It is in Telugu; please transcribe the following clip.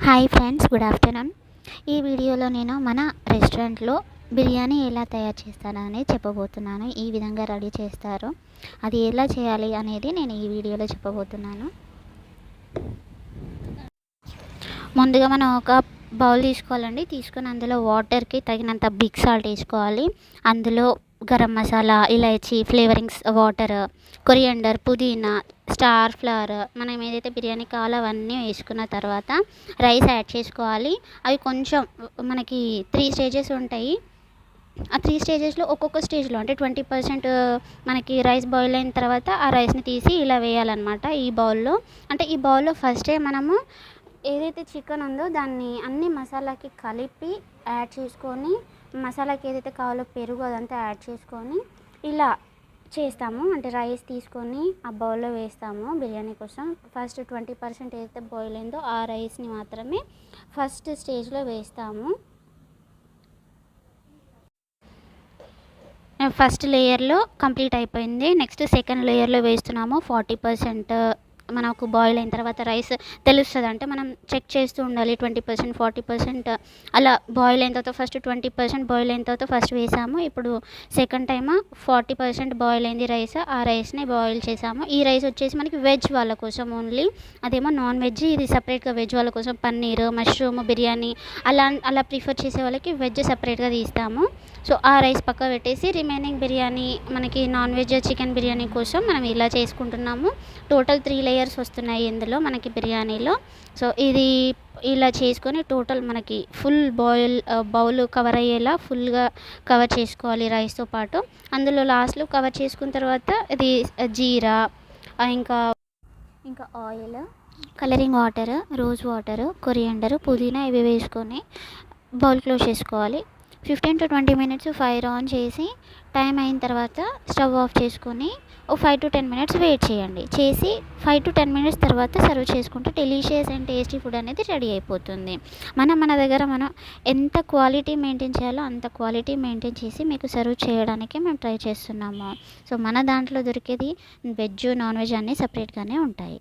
Hi friends, good afternoon. ఈ వీడియోలో నేను మన రెస్టారెంట్లో బిర్యానీ ఎలా తయారు చేస్తానని చెప్పబోతున్నాను. ఈ విధంగా రెడీ చేస్తారు, అది ఎలా చేయాలి అనేది నేను ఈ వీడియోలో చెప్పబోతున్నాను. ముందుగా మనం ఒక బౌల్ తీసుకోవాలండి. తీసుకొని అందులో వాటర్కి తగినంత బిగ్ సాల్ట్ వేసుకోవాలి. అందులో గరం మసాలా, ఇలాచీ, ఫ్లేవరింగ్స్ వాటర్, కొరియండర్, పుదీనా, స్టార్ ఫ్లవర్, మనం ఏదైతే బిర్యానీ కావాలో అవన్నీ వేసుకున్న తర్వాత రైస్ యాడ్ చేసుకోవాలి. అవి కొంచెం మనకి 3 స్టేజెస్ ఉంటాయి. ఆ 3 స్టేజెస్లో ఒక్కొక్క స్టేజ్లో అంటే 20% మనకి రైస్ బాయిల్ అయిన తర్వాత ఆ రైస్ని తీసి ఇలా వేయాలన్నమాట ఈ బౌల్లో. అంటే ఈ బౌల్లో ఫస్టే మనము ఏదైతే చికెన్ ఉందో దాన్ని అన్ని మసాలాకి కలిపి యాడ్ చేసుకొని, మసాలాకి ఏదైతే కావాలో పెరుగు అదంతా యాడ్ చేసుకొని ఇలా చేస్తాము. అంటే రైస్ తీసుకొని ఆ బౌల్లో వేస్తాము బిర్యానీ కోసం. ఫస్ట్ 20% ఏదైతే బాయిల్ అయిందో ఆ రైస్ని మాత్రమే ఫస్ట్ స్టేజ్లో వేస్తాము. ఫస్ట్ లేయర్లో కంప్లీట్ అయిపోయింది. నెక్స్ట్ సెకండ్ లేయర్లో వేస్తున్నాము. 40% మనకు బాయిల్ అయిన తర్వాత రైస్ తెలుస్తుంది, అంటే మనం చెక్ చేస్తూ ఉండాలి. 20% 40% అలా బాయిల్ అయిన తర్వాత ఫస్ట్ 20% బాయిల్ అయిన తర్వాత ఫస్ట్ వేసాము. ఇప్పుడు సెకండ్ టైం 40% బాయిల్ అయింది రైస్, ఆ రైస్ని బాయిల్ చేసాము. ఈ రైస్ వచ్చేసి మనకి వెజ్ వాళ్ళ కోసం ఓన్లీ, అదేమో నాన్ వెజ్. ఇది సపరేట్గా వెజ్ వాళ్ళ కోసం పన్నీర్, మష్రూమ్ బిర్యానీ అలా ప్రిఫర్ చేసే వాళ్ళకి వెజ్ సపరేట్గా తీస్తాము. సో ఆ రైస్ పక్క పెట్టేసి రిమైనింగ్ బిర్యానీ మనకి నాన్ వెజ్ చికెన్ బిర్యానీ కోసం మనం ఇలా చేసుకుంటున్నాము. టోటల్ 3 లేయర్స్ వస్తున్నాయి ఇందులో మనకి బిర్యానీలో. సో ఇది ఇలా చేసుకొని టోటల్ మనకి ఫుల్ బౌల్ కవర్ అయ్యేలా ఫుల్గా కవర్ చేసుకోవాలి రైస్తో పాటు. అందులో లాస్ట్లో కవర్ చేసుకున్న తర్వాత ఇది జీరా, ఇంకా oil, colouring water, rose water, coriander, పుదీనా ఇవి వేసుకొని బౌల్ క్లోజ్ చేసుకోవాలి. 15 to 20 minutes ఫైర్ ఆన్ చేసి టైం అయిన తర్వాత స్టవ్ ఆఫ్ చేసుకొని ఒక 5 to 10 minutes వెయిట్ చేయండి. చేసి 5 to 10 minutes తర్వాత సర్వ్ చేసుకుంటే డెలీషియస్ అండ్ టేస్టీ ఫుడ్ అనేది రెడీ అయిపోతుంది. మన దగ్గర మనం ఎంత క్వాలిటీ మెయింటైన్ చేయాలో అంత క్వాలిటీ మెయింటైన్ చేసి మీకు సర్వ్ చేయడానికి మేము ట్రై చేస్తున్నాము. సో మన దాంట్లో దొరికేది వెజ్ నాన్ వెజ్ అన్నీ సపరేట్గానే ఉంటాయి.